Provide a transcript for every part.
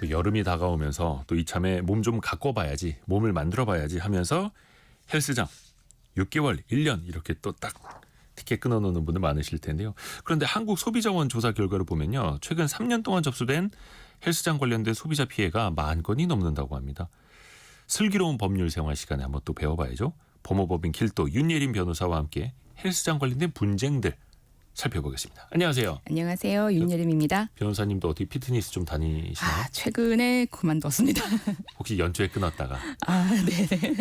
또 여름이 다가오면서 또 이참에 몸 좀 가꿔봐야지, 몸을 만들어봐야지 하면서 헬스장 6개월, 1년 이렇게 또 딱 티켓 끊어놓는 분들 많으실 텐데요. 그런데 한국소비자원 조사 결과를 보면요. 최근 3년 동안 접수된 헬스장 관련된 소비자 피해가 10,000건이 넘는다고 합니다. 슬기로운 법률 생활 시간에 한번 또 배워봐야죠. 법무법인 길도 윤예린 변호사와 함께 헬스장 관련된 분쟁들 살펴보겠습니다. 안녕하세요. 안녕하세요. 윤예림입니다. 변호사님도 어떻게 피트니스 좀 다니시나요? 최근에 그만뒀습니다. 혹시 연초에 끊었다가. 네네.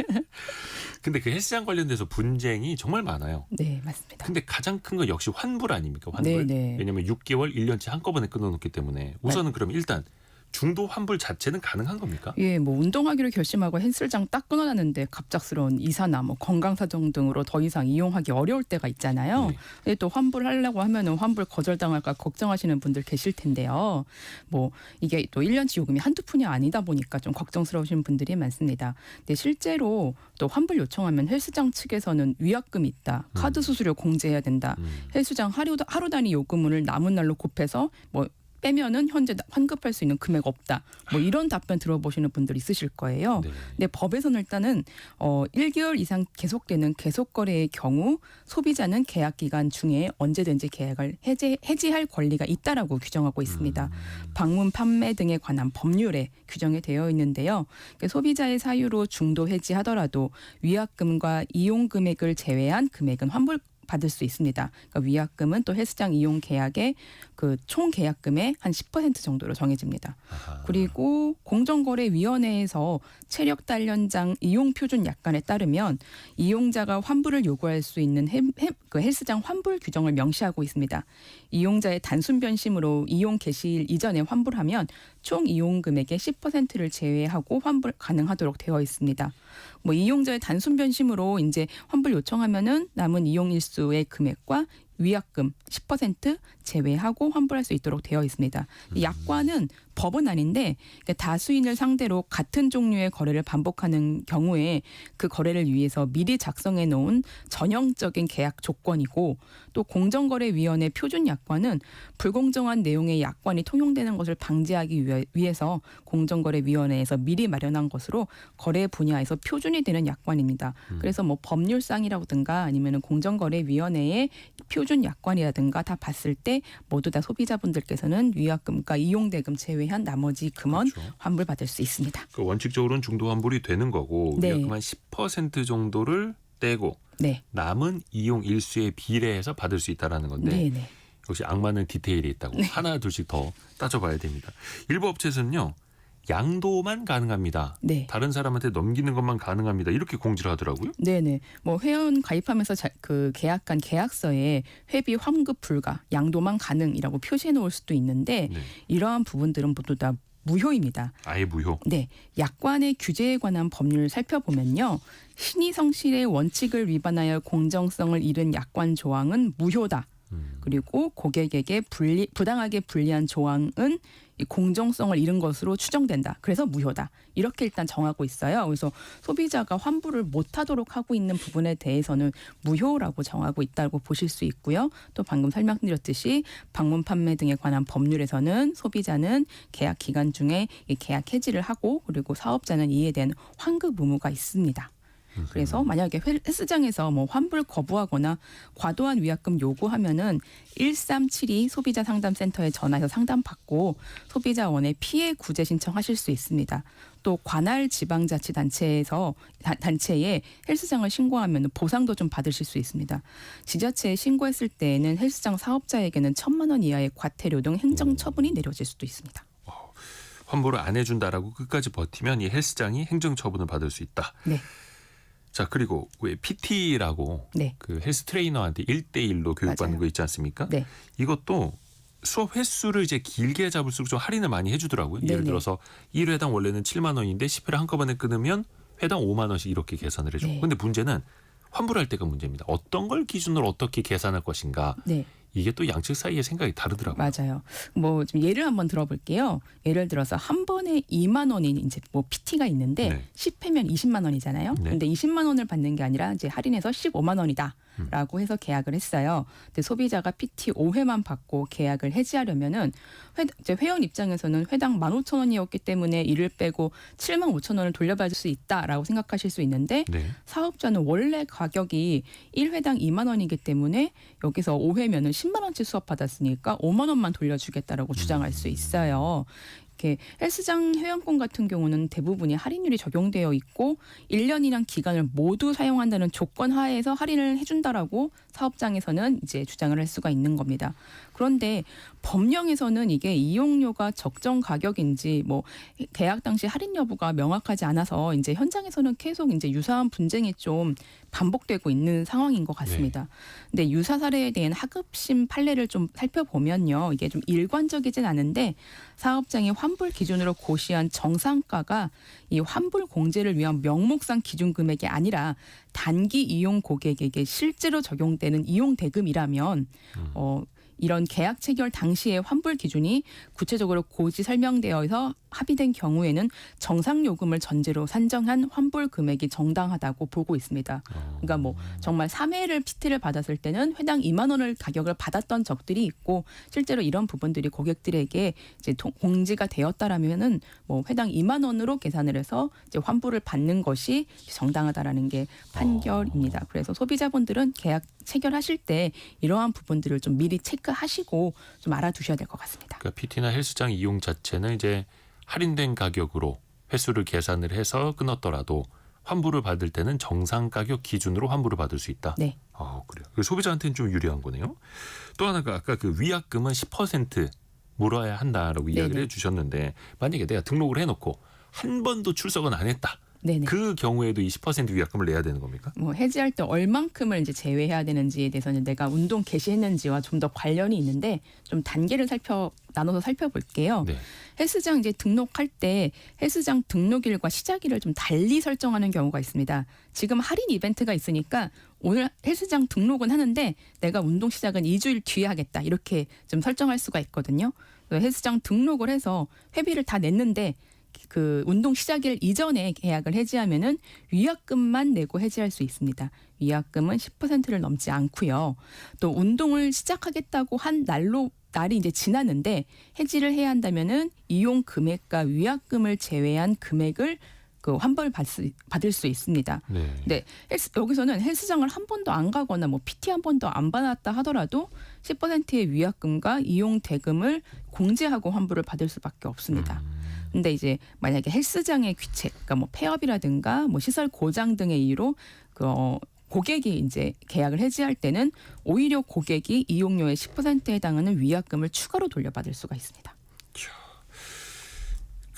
근데 그 헬스장 관련돼서 분쟁이 정말 많아요. 네, 맞습니다. 근데 가장 큰 건 역시 환불 아닙니까? 환불. 네네. 왜냐하면 6개월, 1년치 한꺼번에 끊어놓기 때문에 우선은 그럼 일단 중도 환불 자체는 가능한 겁니까? 예, 뭐 운동하기로 결심하고 헬스장 딱 끊어놨는데 갑작스러운 이사나 뭐 건강사정 등으로 더 이상 이용하기 어려울 때가 있잖아요. 네. 근데 또 환불하려고 하면은 환불 거절당할까 걱정하시는 분들 계실 텐데요. 뭐 이게 또 1년치 요금이 한두 푼이 아니다 보니까 좀 걱정스러우신 분들이 많습니다. 근데 실제로 또 환불 요청하면 헬스장 측에서는 위약금이 있다, 카드 수수료 공제해야 된다, 헬스장 하루 단위 요금을 남은 날로 곱해서 뭐 빼면은 현재 환급할 수 있는 금액 없다. 뭐 이런 답변 들어보시는 분들 있으실 거예요. 네. 근데 법에서는 일단은 1개월 이상 계속되는 계속거래의 경우 소비자는 계약 기간 중에 언제든지 계약을 해지할 권리가 있다라고 규정하고 있습니다. 방문 판매 등에 관한 법률에 규정이 되어 있는데요. 그러니까 소비자의 사유로 중도 해지하더라도 위약금과 이용 금액을 제외한 금액은 환불 받을 수 있습니다. 그러니까 위약금은 또 헬스장 이용 계약의 그 총 계약금의 한 10% 정도로 정해집니다. 아하. 그리고 공정거래위원회에서 체력 단련장 이용 표준 약관에 따르면 이용자가 환불을 요구할 수 있는 그 헬스장 환불 규정을 명시하고 있습니다. 이용자의 단순 변심으로 이용 개시일 이전에 환불하면 총 이용 금액의 10%를 제외하고 환불 가능하도록 되어 있습니다. 뭐 이용자의 단순 변심으로 이제 환불 요청하면은 남은 이용 일수의 금액과 위약금 10% 제외하고 환불할 수 있도록 되어 있습니다. 이 약관은 법은 아닌데 다수인을 상대로 같은 종류의 거래를 반복하는 경우에 그 거래를 위해서 미리 작성해 놓은 전형적인 계약 조건이고, 또 공정거래위원회 표준 약관은 불공정한 내용의 약관이 통용되는 것을 방지하기 위해서 공정거래위원회에서 미리 마련한 것으로 거래 분야에서 표준이 되는 약관입니다. 그래서 뭐 법률상이라든가 아니면 공정거래위원회의 표준 약관이라든가 다 봤을 때 모두 다 소비자분들께서는 위약금과 이용대금 제외한 나머지 금원 그렇죠. 환불받을 수 있습니다. 그 원칙적으로는 중도 환불이 되는 거고 네. 위약금 한 10% 정도를 떼고 네. 남은 이용 일수에 비례해서 받을 수 있다는 건데 네네. 역시 악마는 디테일이 있다고 하나 둘씩 더 따져봐야 됩니다. 일부 업체에서는요. 양도만 가능합니다. 네. 다른 사람한테 넘기는 것만 가능합니다. 이렇게 공지를 하더라고요. 네네. 뭐 회원 가입하면서 그 계약한 계약서에 회비 환급 불가, 양도만 가능이라고 표시해 놓을 수도 있는데 네. 이러한 부분들은 모두 다 무효입니다. 아예 무효. 네, 약관의 규제에 관한 법률을 살펴보면요. 신의 성실의 원칙을 위반하여 공정성을 잃은 약관 조항은 무효다. 그리고 고객에게 부당하게 불리한 조항은 이 공정성을 잃은 것으로 추정된다. 그래서 무효다. 이렇게 일단 정하고 있어요. 그래서 소비자가 환불을 못하도록 하고 있는 부분에 대해서는 무효라고 정하고 있다고 보실 수 있고요. 또 방금 설명드렸듯이 방문 판매 등에 관한 법률에서는 소비자는 계약 기간 중에 이 계약 해지를 하고, 그리고 사업자는 이에 대한 환급 의무가 있습니다. 그래서 만약에 헬스장에서 뭐 환불 거부하거나 과도한 위약금 요구하면은 1372 소비자 상담센터에 전화해서 상담받고 소비자원에 피해 구제 신청하실 수 있습니다. 또 관할 지방자치단체에서 단체에 헬스장을 신고하면 보상도 좀 받으실 수 있습니다. 지자체에 신고했을 때에는 헬스장 사업자에게는 1,000만 원 이하의 과태료 등 행정 처분이 내려질 수도 있습니다. 환불을 안 해준다라고 끝까지 버티면 이 헬스장이 행정 처분을 받을 수 있다. 네. 자, 그리고 왜 PT라고 네. 그 헬스 트레이너한테 1대1로 교육받는 맞아요. 거 있지 않습니까? 네. 이것도 수업 횟수를 이제 길게 잡을수록 좀 할인을 많이 해주더라고요. 예를 네네. 들어서 1회당 원래는 7만 원인데 10회를 한꺼번에 끊으면 회당 5만 원씩 이렇게 계산을 해줘. 네. 근데 문제는 환불할 때가 문제입니다. 어떤 걸 기준으로 어떻게 계산할 것인가. 네. 이게 또 양측 사이의 생각이 다르더라고요. 맞아요. 뭐 좀 예를 한번 들어볼게요. 예를 들어서 한 번에 2만 원인 이제 뭐 PT가 있는데 네. 10회면 20만 원이잖아요. 네. 근데 20만 원을 받는 게 아니라 이제 할인해서 15만 원이다. 라고 해서 계약을 했어요. 근데 소비자가 PT 5회만 받고 계약을 해지하려면은 이제 회원 입장에서는 회당 15,000원이었기 때문에 이를 빼고 75,000원을 돌려받을 수 있다라고 생각하실 수 있는데 네. 사업자는 원래 가격이 1회당 2만 원이기 때문에 여기서 5회면은 10만 원치 수업 받았으니까 5만 원만 돌려주겠다라고 주장할 수 있어요. 이렇게 헬스장 회원권 같은 경우는 대부분이 할인율이 적용되어 있고 1년이란 기간을 모두 사용한다는 조건 하에서 할인을 해준다라고 사업장에서는 이제 주장을 할 수가 있는 겁니다. 그런데 법령에서는 이게 이용료가 적정 가격인지 뭐 계약 당시 할인 여부가 명확하지 않아서 이제 현장에서는 계속 이제 유사한 분쟁이 좀 반복되고 있는 상황인 것 같습니다. 근데 유사 사례에 대한 하급심 판례를 좀 살펴보면요. 이게 좀 일관적이진 않은데 사업장이 환불 기준으로 고시한 정상가가 이 환불 공제를 위한 명목상 기준 금액이 아니라 단기 이용 고객에게 실제로 적용되는 이용 대금이라면 이런 계약 체결 당시의 환불 기준이 구체적으로 고지 설명되어서 합의된 경우에는 정상 요금을 전제로 산정한 환불 금액이 정당하다고 보고 있습니다. 그러니까 뭐 정말 3회를 PT를 받았을 때는 회당 2만 원을 가격을 받았던 적들이 있고 실제로 이런 부분들이 고객들에게 이제 공지가 되었다라면은 뭐 회당 2만 원으로 계산을 해서 이제 환불을 받는 것이 정당하다라는 게 판결입니다. 그래서 소비자분들은 계약 체결하실 때 이러한 부분들을 좀 미리 체크하시고 좀 알아두셔야 될 것 같습니다. 그러니까 PT나 헬스장 이용 자체는 이제 할인된 가격으로 횟수를 계산을 해서 끊었더라도 환불을 받을 때는 정상 가격 기준으로 환불을 받을 수 있다. 네. 그래요. 소비자한테는 좀 유리한 거네요. 또 하나가 아까 그 위약금은 10% 물어야 한다라고 이야기를 네네. 해주셨는데 만약에 내가 등록을 해놓고 한 번도 출석은 안 했다. 네네. 그 경우에도 이 10% 위약금을 내야 되는 겁니까? 뭐 해지할 때 얼만큼을 이제 제외해야 되는지에 대해서는 내가 운동 개시했는지와 좀 더 관련이 있는데 좀 단계를 나눠서 살펴볼게요. 네. 헬스장 이제 등록할 때 헬스장 등록일과 시작일을 좀 달리 설정하는 경우가 있습니다. 지금 할인 이벤트가 있으니까 오늘 헬스장 등록은 하는데 내가 운동 시작은 2주일 뒤에 하겠다 이렇게 좀 설정할 수가 있거든요. 헬스장 등록을 해서 회비를 다 냈는데 그 운동 시작일 이전에 계약을 해지하면은 위약금만 내고 해지할 수 있습니다. 위약금은 10%를 넘지 않고요. 또 운동을 시작하겠다고 한 날이 이제 지났는데 해지를 해야 한다면은 이용 금액과 위약금을 제외한 금액을 그 환불 받을 수 있습니다. 네. 네, 여기서는 헬스장을 한 번도 안 가거나 뭐 PT 한 번도 안 받았다 하더라도 10%의 위약금과 이용 대금을 공제하고 환불을 받을 수밖에 없습니다. 근데 이제 만약에 헬스장의 귀책, 그러니까 뭐 폐업이라든가 뭐 시설 고장 등의 이유로 고객이 이제 계약을 해지할 때는 오히려 고객이 이용료의 10%에 해당하는 위약금을 추가로 돌려받을 수가 있습니다.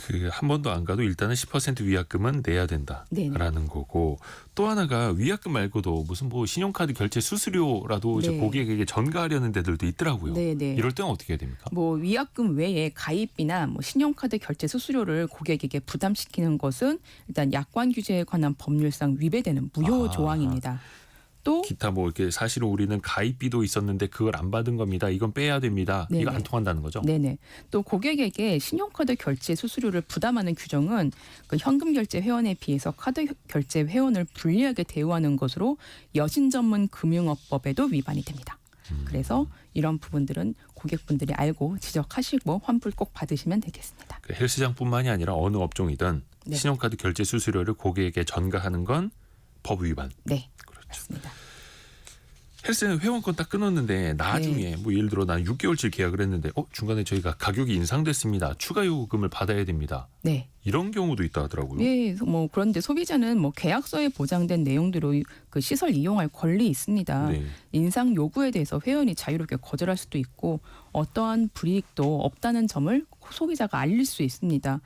그 한 번도 안 가도 일단은 10% 위약금은 내야 된다라는 거고 또 하나가 위약금 말고도 무슨 뭐 신용카드 결제 수수료라도 이제 네. 고객에게 전가하려는 데들도 있더라고요. 네네. 이럴 때는 어떻게 해야 됩니까? 뭐 위약금 외에 가입비나 뭐 신용카드 결제 수수료를 고객에게 부담시키는 것은 일단 약관 규제에 관한 법률상 위배되는 무효 조항입니다. 또 기타 뭐 이렇게 사실은 우리는 가입비도 있었는데 그걸 안 받은 겁니다. 이건 빼야 됩니다. 네네. 이거 안 통한다는 거죠? 네네. 또 고객에게 신용카드 결제 수수료를 부담하는 규정은 그 현금 결제 회원에 비해서 카드 결제 회원을 불리하게 대우하는 것으로 여신전문 금융업법에도 위반이 됩니다. 그래서 이런 부분들은 고객분들이 알고 지적하시고 환불 꼭 받으시면 되겠습니다. 그 헬스장뿐만이 아니라 어느 업종이든 네. 신용카드 결제 수수료를 고객에게 전가하는 건 법 위반. 네, 그렇죠. 맞습니다. 헬스장 회원권 딱 끊었는데 나중에 뭐 예를 들어 난 6개월치 계약을 했는데 중간에 저희가 가격이 인상됐습니다. 추가 요금을 받아야 됩니다. 네. 이런 경우도 있다 하더라고요. 예, 뭐 그런데 소비자는 뭐 계약서에 보장된 내용대로 그 시설 이용할 권리 있습니다. 네. 인상 요구에 대해서 회원이 자유롭게 거절할 수도 있고 어떠한 불이익도 없다는 점을 소비자가 알릴 수 있습니다.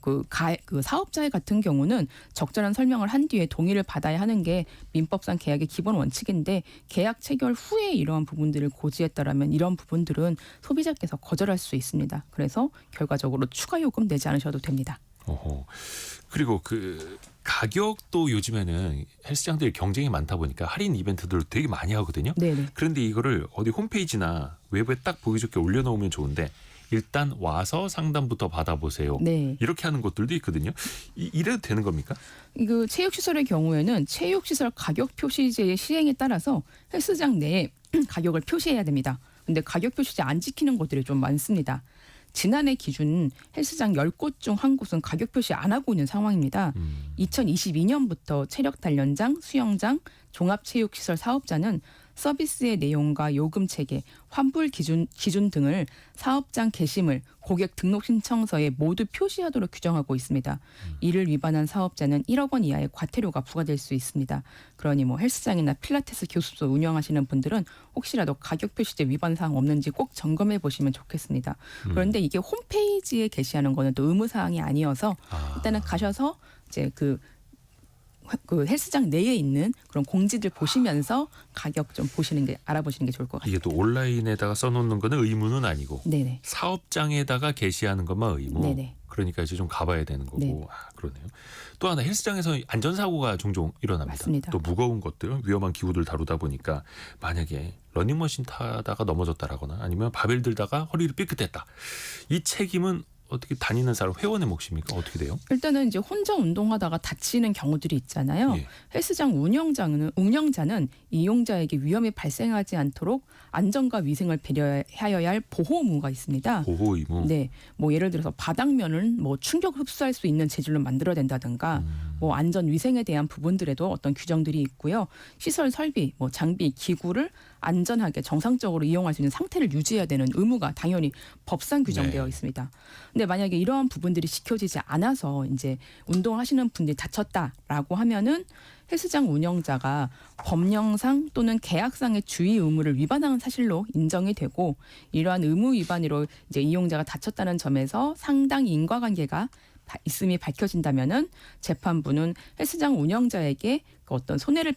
그 사업자 같은 경우는 적절한 설명을 한 뒤에 동의를 받아야 하는 게 민법상 계약의 기본 원칙인데 계약 체결 후에 이러한 부분들을 고지했다라면 이런 부분들은 소비자께서 거절할 수 있습니다. 그래서 결과적으로 추가 요금 내지 않으셔도 됩니다. 그리고 그 가격도 요즘에는 헬스장들이 경쟁이 많다 보니까 할인 이벤트들을 되게 많이 하거든요. 네네. 그런데 이거를 어디 홈페이지나 외부에 딱 보기 좋게 올려놓으면 좋은데 일단 와서 상담부터 받아보세요. 네. 이렇게 하는 곳들도 있거든요. 이래도 되는 겁니까? 그 체육시설의 경우에는 체육시설 가격 표시제의 시행에 따라서 헬스장 내에 가격을 표시해야 됩니다. 근데 가격 표시제 안 지키는 곳들이 좀 많습니다. 지난해 기준 헬스장 10곳 중 한 곳은 가격 표시 안 하고 있는 상황입니다. 2022년부터 체력 단련장, 수영장, 종합체육시설 사업자는 서비스의 내용과 요금 체계, 환불 기준 등을 사업장 게시물, 고객 등록 신청서에 모두 표시하도록 규정하고 있습니다. 이를 위반한 사업자는 1억 원 이하의 과태료가 부과될 수 있습니다. 그러니 뭐 헬스장이나 필라테스 교습소 운영하시는 분들은 혹시라도 가격 표시제 위반 사항 없는지 꼭 점검해 보시면 좋겠습니다. 그런데 이게 홈페이지에 게시하는 거는 또 의무 사항이 아니어서 일단은 가셔서 이제 그 헬스장 내에 있는 그런 공지들 보시면서 가격 좀 알아보시는 게 좋을 것 같아요. 이게 또 온라인에다가 써놓는 거는 의무는 아니고 네네. 사업장에다가 게시하는 것만 의무. 네네. 그러니까 이제 좀 가봐야 되는 거고. 네. 그러네요. 또 하나 헬스장에서 안전사고가 종종 일어납니다. 맞습니다. 또 무거운 것들, 위험한 기구들 다루다 보니까 만약에 러닝머신 타다가 넘어졌다라거나 아니면 바벨 들다가 허리를 삐끗했다. 이 책임은 어떻게 다니는 사람 회원의 몫입니까? 어떻게 돼요? 일단은 이제 혼자 운동하다가 다치는 경우들이 있잖아요. 예. 헬스장 운영자는 이용자에게 위험이 발생하지 않도록 안전과 위생을 배려하여야 할 보호 의무가 있습니다. 보호 의무. 네, 뭐 예를 들어서 바닥면은 뭐 충격 흡수할 수 있는 재질로 만들어야 된다든가, 뭐 안전 위생에 대한 부분들에도 어떤 규정들이 있고요. 시설 설비, 뭐 장비, 기구를 안전하게 정상적으로 이용할 수 있는 상태를 유지해야 되는 의무가 당연히 법상 규정되어 네. 있습니다. 근데 만약에 이러한 부분들이 지켜지지 않아서 이제 운동하시는 분들이 다쳤다라고 하면은 헬스장 운영자가 법령상 또는 계약상의 주의 의무를 위반한 사실로 인정이 되고, 이러한 의무 위반으로 이제 이용자가 다쳤다는 점에서 상당 인과관계가 있음이 밝혀진다면은 재판부는 헬스장 운영자에게 그 어떤 손해를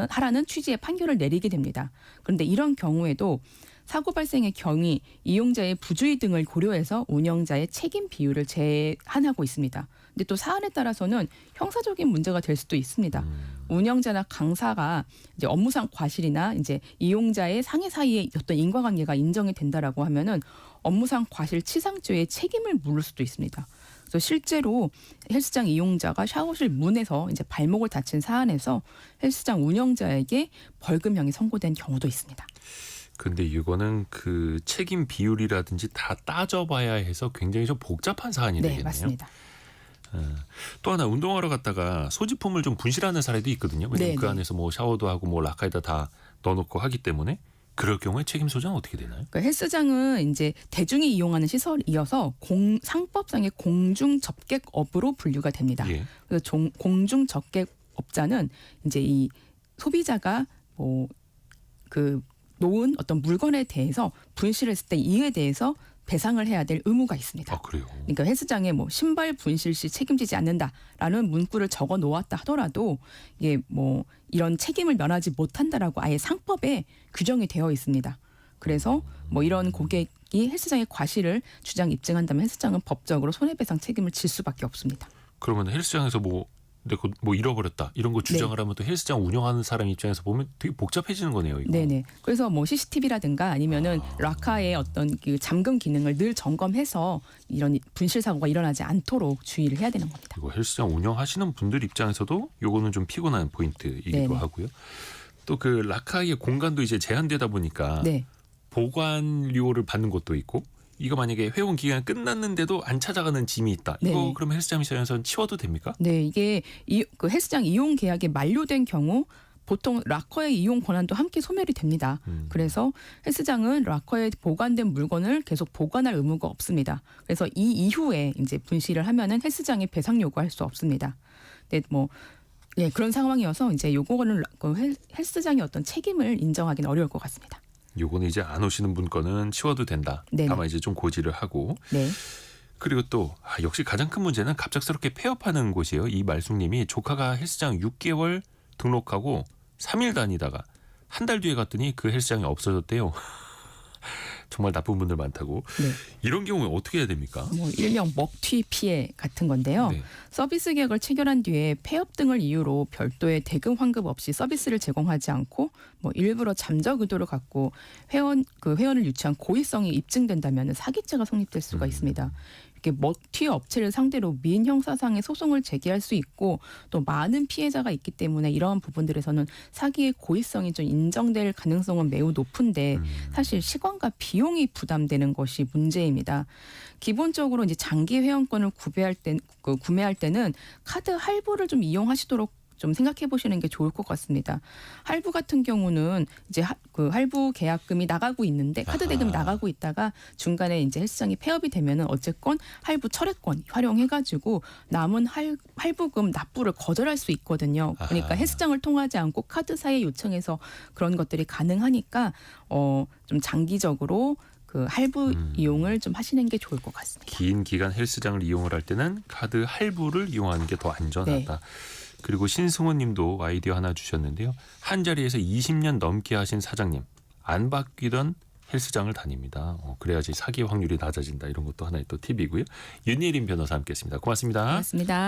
하라는 취지의 판결을 내리게 됩니다. 그런데 이런 경우에도 사고 발생의 경위, 이용자의 부주의 등을 고려해서 운영자의 책임 비율을 제한하고 있습니다. 근데 또 사안에 따라서는 형사적인 문제가 될 수도 있습니다. 운영자나 강사가 이제 업무상 과실이나 이제 이용자의 상해 사이에 어떤 인과관계가 인정이 된다라고 하면은 업무상 과실치상죄의 책임을 물을 수도 있습니다. 그래서 실제로 헬스장 이용자가 샤워실 문에서 이제 발목을 다친 사안에서 헬스장 운영자에게 벌금형이 선고된 경우도 있습니다. 근데 이거는 그 책임 비율이라든지 다 따져봐야 해서 굉장히 좀 복잡한 사안이 네, 되겠네요. 맞습니다. 또 하나 운동하러 갔다가 소지품을 좀 분실하는 사례도 있거든요. 왜냐면 네, 그 네. 안에서 뭐 샤워도 하고 뭐 라카에다 다 넣어놓고 하기 때문에 그럴 경우에 책임 소재는 어떻게 되나요? 그러니까 헬스장은 이제 대중이 이용하는 시설이어서 상법상의 공중 접객업으로 분류가 됩니다. 예. 그래서 공중 접객업자는 이제 이 소비자가 뭐 그 놓은 어떤 물건에 대해서 분실했을 때 이에 대해서 배상을 해야 될 의무가 있습니다. 아 그래요. 그러니까 헬스장에 뭐 신발 분실 시 책임지지 않는다라는 문구를 적어 놓았다 하더라도 이게 뭐 이런 책임을 면하지 못한다라고 아예 상법에 규정이 되어 있습니다. 그래서 뭐 이런 고객이 헬스장의 과실을 입증한다면 헬스장은 법적으로 손해배상 책임을 질 수밖에 없습니다. 그러면 헬스장에서 뭐 내가 뭐 잃어버렸다 이런 거 주장을 하면 또 헬스장 운영하는 사람 입장에서 보면 되게 복잡해지는 거네요. 이거. 네네. 그래서 뭐 CCTV라든가 아니면은 락카의 어떤 그 잠금 기능을 늘 점검해서 이런 분실 사고가 일어나지 않도록 주의를 해야 되는 겁니다. 이거 헬스장 운영하시는 분들 입장에서도 요거는 좀 피곤한 포인트이기도 네네. 하고요. 또 그 라카의 공간도 이제 제한되다 보니까 네. 보관료를 받는 것도 있고 이거 만약에 회원 기간 끝났는데도 안 찾아가는 짐이 있다. 이거 네. 그러면 헬스장 입장에서는 치워도 됩니까? 네, 이게 그 헬스장 이용 계약이 만료된 경우 보통 락커의 이용 권한도 함께 소멸이 됩니다. 그래서 헬스장은 락커에 보관된 물건을 계속 보관할 의무가 없습니다. 그래서 이 이후에 이제 분실을 하면은 헬스장에 배상 요구할 수 없습니다. 네, 뭐 예, 그런 상황이어서 이제 요거는 헬스장의 어떤 책임을 인정하기는 어려울 것 같습니다. 요거는 이제 안 오시는 분 거는 치워도 된다. 네네. 다만 이제 좀 고지를 하고. 네. 그리고 또 역시 가장 큰 문제는 갑작스럽게 폐업하는 곳이에요. 이 말숙님이 조카가 헬스장 6개월 등록하고 3일 다니다가 한 달 뒤에 갔더니 그 헬스장이 없어졌대요. 정말 나쁜 분들 많다고. 네. 이런 경우에 어떻게 해야 됩니까? 뭐 일명 먹튀 피해 같은 건데요. 네. 서비스 계약을 체결한 뒤에 폐업 등을 이유로 별도의 대금 환급 없이 서비스를 제공하지 않고 뭐 일부러 잠적 의도를 갖고 회원을 유치한 고의성이 입증된다면 사기죄가 성립될 수가 있습니다. 이렇게 먹튀 업체를 상대로 민형사상의 소송을 제기할 수 있고 또 많은 피해자가 있기 때문에 이러한 부분들에서는 사기의 고의성이 좀 인정될 가능성은 매우 높은데 사실 시간과 비용이 부담되는 것이 문제입니다. 기본적으로 이제 장기 회원권을 구매할 때는 카드 할부를 좀 이용하시도록 좀 생각해 보시는 게 좋을 것 같습니다. 할부 같은 경우는 이제 할부 계약금이 나가고 있는데 카드 대금이 나가고 있다가 중간에 이제 헬스장이 폐업이 되면은 어쨌건 할부 철회권 활용해가지고 남은 할부금 납부를 거절할 수 있거든요. 그러니까 헬스장을 통하지 않고 카드사에 요청해서 그런 것들이 가능하니까 좀 장기적으로 그 할부 이용을 좀 하시는 게 좋을 것 같습니다. 긴 기간 헬스장을 이용을 할 때는 카드 할부를 이용하는 게 더 안전하다. 그리고 신승호 님도 아이디어 하나 주셨는데요. 한 자리에서 20년 넘게 하신 사장님, 안 바뀌던 헬스장을 다닙니다. 그래야지 사기 확률이 낮아진다. 이런 것도 하나의 또 팁이고요. 윤예린 변호사 함께했습니다. 고맙습니다. 고맙습니다.